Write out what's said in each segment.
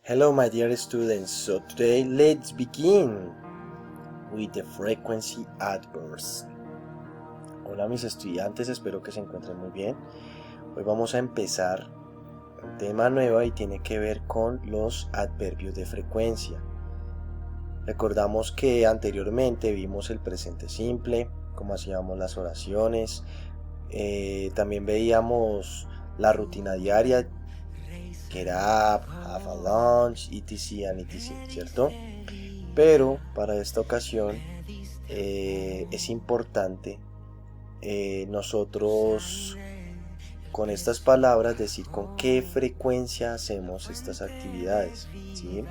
Hello my dear students, so today let's begin with the frequency adverbs. Hola mis estudiantes, espero que se encuentren muy bien. Hoy vamos a empezar un tema nuevo y tiene que ver con los adverbios de frecuencia. Recordamos que anteriormente vimos el presente simple, cómo hacíamos las oraciones, también veíamos la rutina diaria, get up, have a lunch, etc. and etc., ¿cierto? Pero para esta ocasión es importante nosotros con estas palabras decir con qué frecuencia hacemos estas actividades, ¿sí?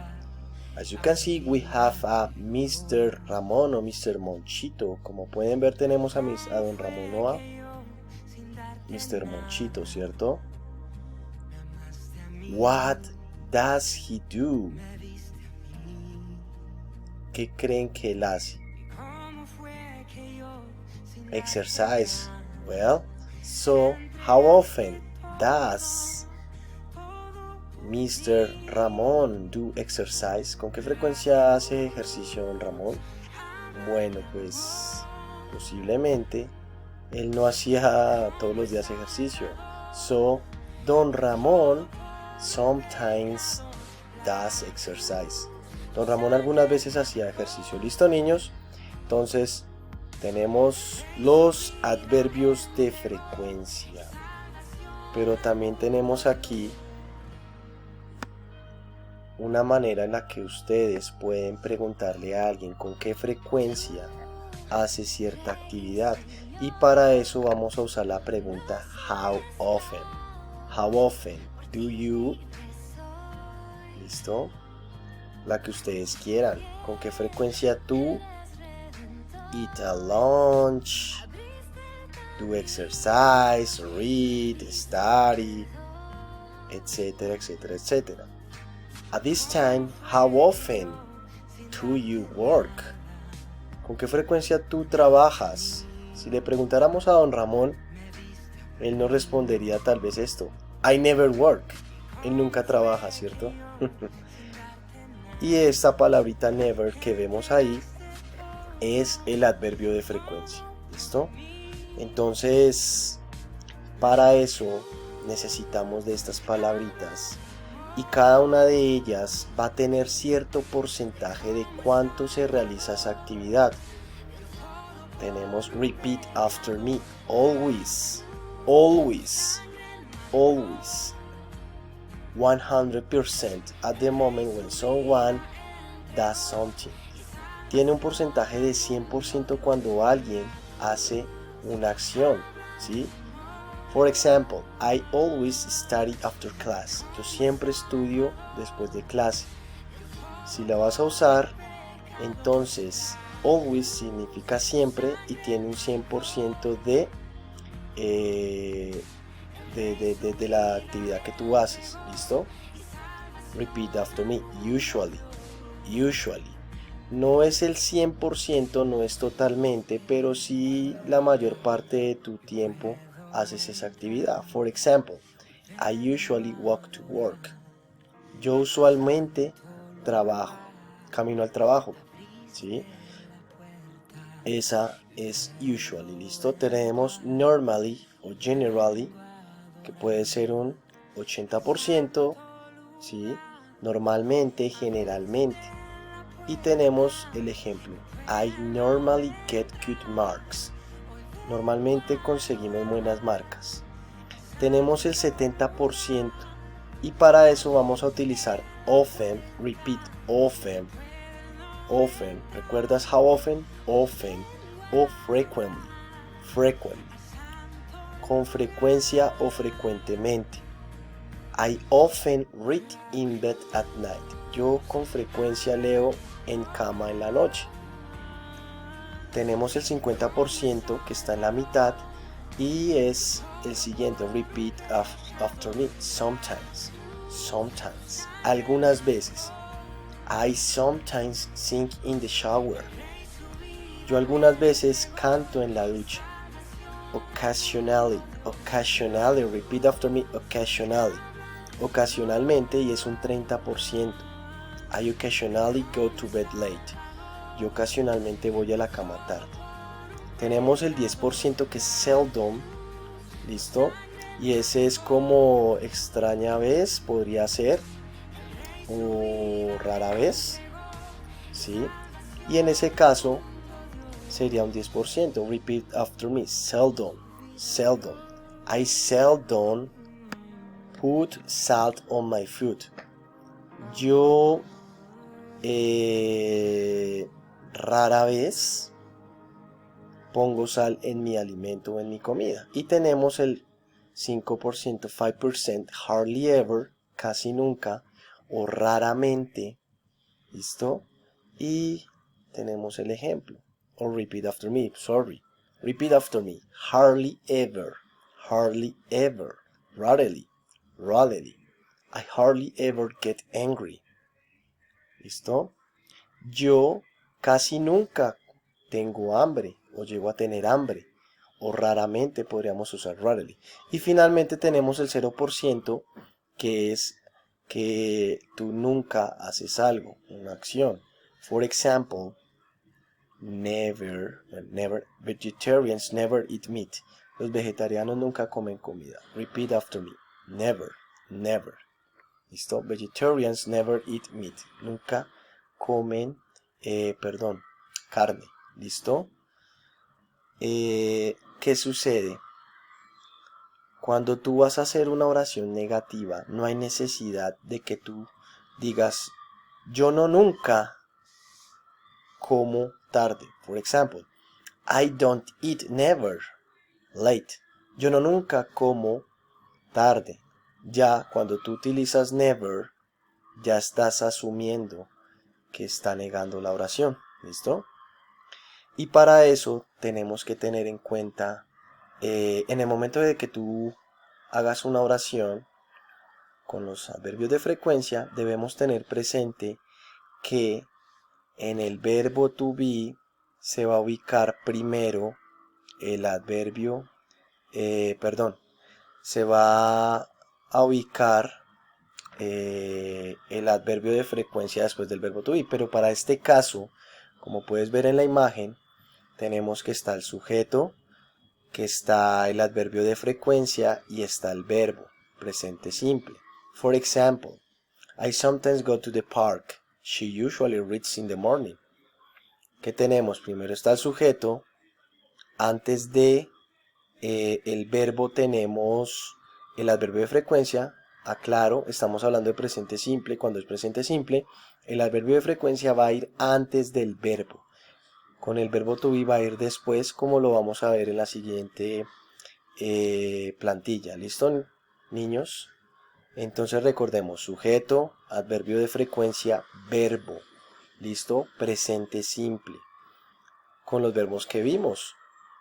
As you can see, we have a Mr. Ramón o Mr. Monchito. Como pueden ver, tenemos a don Ramón o a Mr. Monchito, ¿cierto? What does he do? ¿Qué creen que él hace? Exercise. Well, so how often does Mr. Ramón do exercise? ¿Con qué frecuencia hace ejercicio don Ramón? Bueno, pues posiblemente él no hacía todos los días ejercicio. So, don Ramón sometimes does exercise. Don Ramón algunas veces hacía ejercicio. ¿Listo, niños? Entonces, tenemos los adverbios de frecuencia. Pero también tenemos aquí una manera en la que ustedes pueden preguntarle a alguien con qué frecuencia hace cierta actividad. Y para eso vamos a usar la pregunta how often. How often do you? ¿Listo? La que ustedes quieran. ¿Con qué frecuencia tú eat a lunch, do exercise, read, study, etcétera, etcétera, etcétera? At this time, how often do you work? ¿Con qué frecuencia tú trabajas? Si le preguntáramos a don Ramón, él nos respondería tal vez esto: I never work. Él nunca trabaja, ¿cierto? Y esta palabrita never que vemos ahí es el adverbio de frecuencia. ¿Listo? Entonces, para eso necesitamos de estas palabritas y cada una de ellas va a tener cierto porcentaje de cuánto se realiza esa actividad. Tenemos repeat after me, always, always, always, 100% at the moment when someone does something. Tiene un porcentaje de 100% cuando alguien hace una acción, ¿sí? For example, I always study after class. Yo siempre estudio después de clase. Si la vas a usar, entonces always significa siempre y tiene un 100% de la actividad que tú haces. ¿Listo? Repeat after me. Usually. Usually. No es el 100%, no es totalmente, pero sí la mayor parte de tu tiempo haces esa actividad. For example, I usually walk to work. Yo usualmente trabajo, camino al trabajo, ¿sí? Esa es usually. ¿Listo? Tenemos normally o generally, que puede ser un 80%, ¿sí? Normalmente, generalmente. Y tenemos el ejemplo: I normally get good marks. Normalmente conseguimos buenas marcas. Tenemos el 70% y para eso vamos a utilizar often, repeat, often, often. ¿Recuerdas how often? Often o frequently, frequently. Con frecuencia o frecuentemente. I often read in bed at night. Yo con frecuencia leo en cama en la noche. Tenemos el 50% que está en la mitad y es el siguiente: repeat after me, sometimes, sometimes, algunas veces. I sometimes sing in the shower. Yo algunas veces canto en la ducha. Occasionally, occasionally, repeat after me, occasionally, ocasionalmente y es un 30%. I occasionally go to bed late. Yo ocasionalmente voy a la cama tarde. Tenemos el 10% que es seldom, ¿listo? Y ese es como extraña vez, podría ser, o rara vez, ¿sí? Y en ese caso sería un 10%. Repeat after me. Seldom, seldom. I seldom put salt on my food. Yo rara vez pongo sal en mi alimento o en mi comida. Y tenemos el 5%, 5%, hardly ever, casi nunca, o raramente, ¿listo? Y tenemos el ejemplo, o repeat after me, sorry. Repeat after me, hardly ever, rarely, rarely. I hardly ever get angry. ¿Listo? Yo casi nunca tengo hambre o llego a tener hambre. O raramente podríamos usar rarely. Y finalmente tenemos el 0% que es que tú nunca haces algo, una acción. For example, never, vegetarians never eat meat. Los vegetarianos nunca comen comida. Repeat after me. Never, never. ¿Listo? Vegetarians never eat meat. Nunca comen, carne. ¿Listo? ¿Qué sucede? Cuando tú vas a hacer una oración negativa, no hay necesidad de que tú digas, yo no nunca como tarde. For example, I don't eat never late. Yo no nunca como tarde. Ya cuando tú utilizas never, ya estás asumiendo que está negando la oración. ¿Listo? Y para eso tenemos que tener en cuenta, en el momento de que tú hagas una oración con los adverbios de frecuencia, debemos tener presente que en el verbo to be se va a ubicar primero el adverbio, se va a ubicar el adverbio de frecuencia después del verbo to be, pero para este caso, como puedes ver en la imagen, tenemos que está el sujeto, que está el adverbio de frecuencia y está el verbo, presente simple. For example, I sometimes go to the park. She usually reads in the morning. ¿Qué tenemos? Primero está el sujeto, antes de el verbo tenemos el adverbio de frecuencia. Aclaro, estamos hablando de presente simple. Cuando es presente simple, el adverbio de frecuencia va a ir antes del verbo. Con el verbo to be va a ir después, como lo vamos a ver en la siguiente plantilla. ¿Listo, niños? Entonces recordemos, sujeto, adverbio de frecuencia, verbo. ¿Listo? Presente simple. Con los verbos que vimos.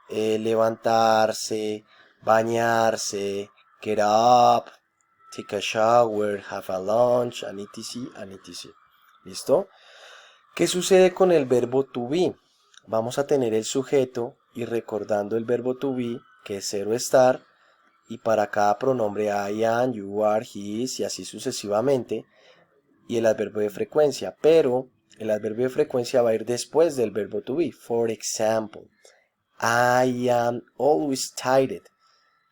Levantarse, bañarse, get up, take a shower, have a lunch, and etc. ¿Listo? ¿Qué sucede con el verbo to be? Vamos a tener el sujeto y recordando el verbo to be, que es ser o estar, y para cada pronombre I am, you are, he is, y así sucesivamente, y el adverbio de frecuencia, pero el adverbio de frecuencia va a ir después del verbo to be. For example, I am always tired.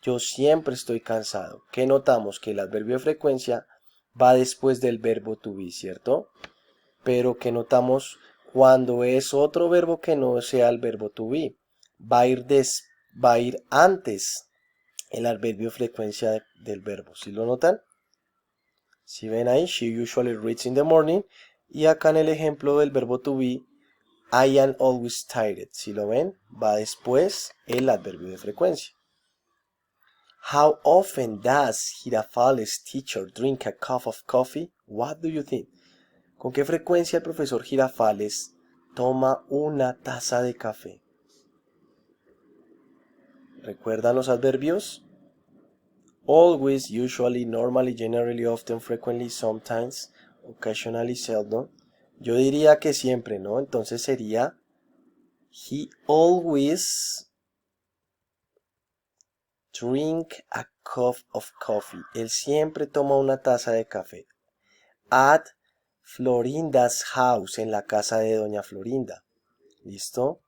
Yo siempre estoy cansado. ¿Qué notamos? Que el adverbio de frecuencia va después del verbo to be, ¿cierto? Pero ¿qué notamos cuando es otro verbo que no sea el verbo to be? Va a ir antes el adverbio de frecuencia del verbo. ¿Sí lo notan? Si ven ahí, she usually reads in the morning. Y acá en el ejemplo del verbo to be, I am always tired. Si lo ven, va después el adverbio de frecuencia. How often does Girafales' teacher drink a cup of coffee? What do you think? ¿Con qué frecuencia el profesor Girafales toma una taza de café? ¿Recuerdan los adverbios? Always, usually, normally, generally, often, frequently, sometimes, occasionally, seldom. Yo diría que siempre, ¿no? Entonces sería he always drink a cup of coffee. Él siempre toma una taza de café. At Florinda's house, en la casa de doña Florinda. ¿Listo?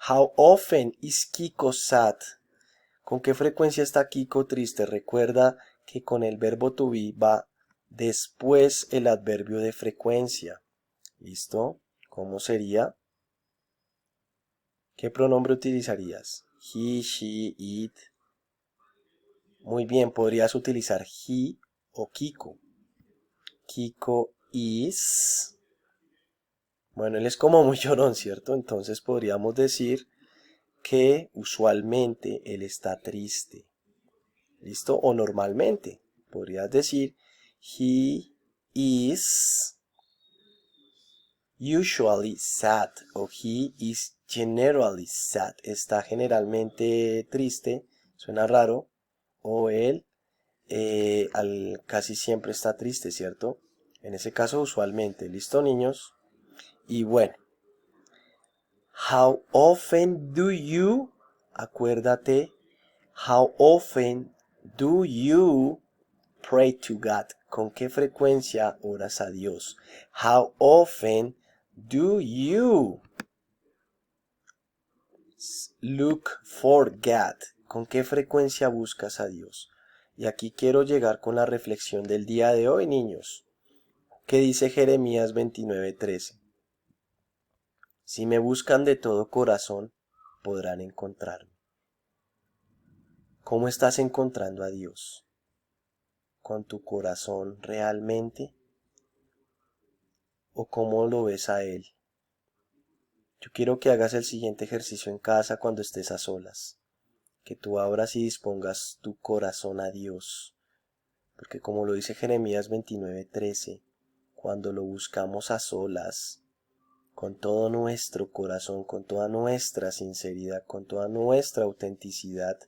How often is Kiko sad? ¿Con qué frecuencia está Kiko triste? Recuerda que con el verbo to be va después el adverbio de frecuencia. ¿Listo? ¿Cómo sería? ¿Qué pronombre utilizarías? He, she, it. Muy bien, podrías utilizar he o Kiko. Kiko is. Bueno, él es como muy llorón, ¿cierto? Entonces podríamos decir que usualmente él está triste. ¿Listo? O normalmente. Podrías decir he is usually sad o he is generally sad. Está generalmente triste. Suena raro. O él casi siempre está triste, ¿cierto? En ese caso usualmente. ¿Listo, niños? Y bueno. How often do you, acuérdate, how often do you pray to God? ¿Con qué frecuencia oras a Dios? How often do you look for God? ¿Con qué frecuencia buscas a Dios? Y aquí quiero llegar con la reflexión del día de hoy, niños. ¿Qué dice Jeremías 29:13? Si me buscan de todo corazón, podrán encontrarme. ¿Cómo estás encontrando a Dios? ¿Con tu corazón realmente? ¿O cómo lo ves a Él? Yo quiero que hagas el siguiente ejercicio en casa cuando estés a solas. Que tú abras y dispongas tu corazón a Dios. Porque como lo dice Jeremías 29:13, cuando lo buscamos a solas, con todo nuestro corazón, con toda nuestra sinceridad, con toda nuestra autenticidad,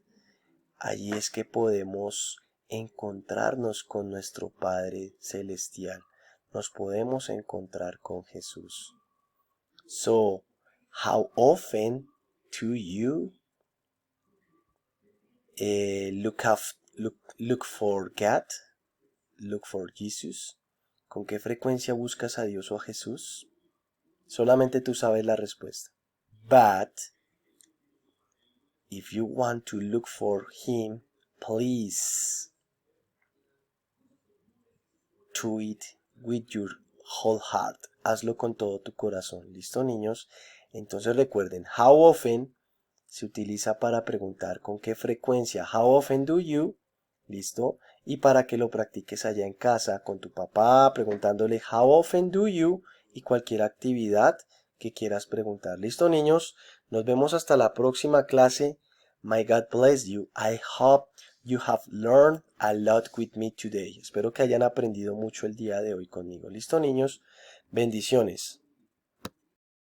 allí es que podemos encontrarnos con nuestro Padre Celestial. Nos podemos encontrar con Jesús. So, how often do you look for God? Look for Jesus. ¿Con qué frecuencia buscas a Dios o a Jesús? Solamente tú sabes la respuesta. But if you want to look for Him, please do it with your whole heart. Hazlo con todo tu corazón. ¿Listo, niños? Entonces recuerden, how often se utiliza para preguntar con qué frecuencia. How often do you? ¿Listo? Y para que lo practiques allá en casa con tu papá, preguntándole how often do you y cualquier actividad que quieras preguntar. ¿Listo, niños? Nos vemos hasta la próxima clase. My God bless you. I hope you have learned a lot with me today. Espero que hayan aprendido mucho el día de hoy conmigo. ¿Listo, niños? Bendiciones.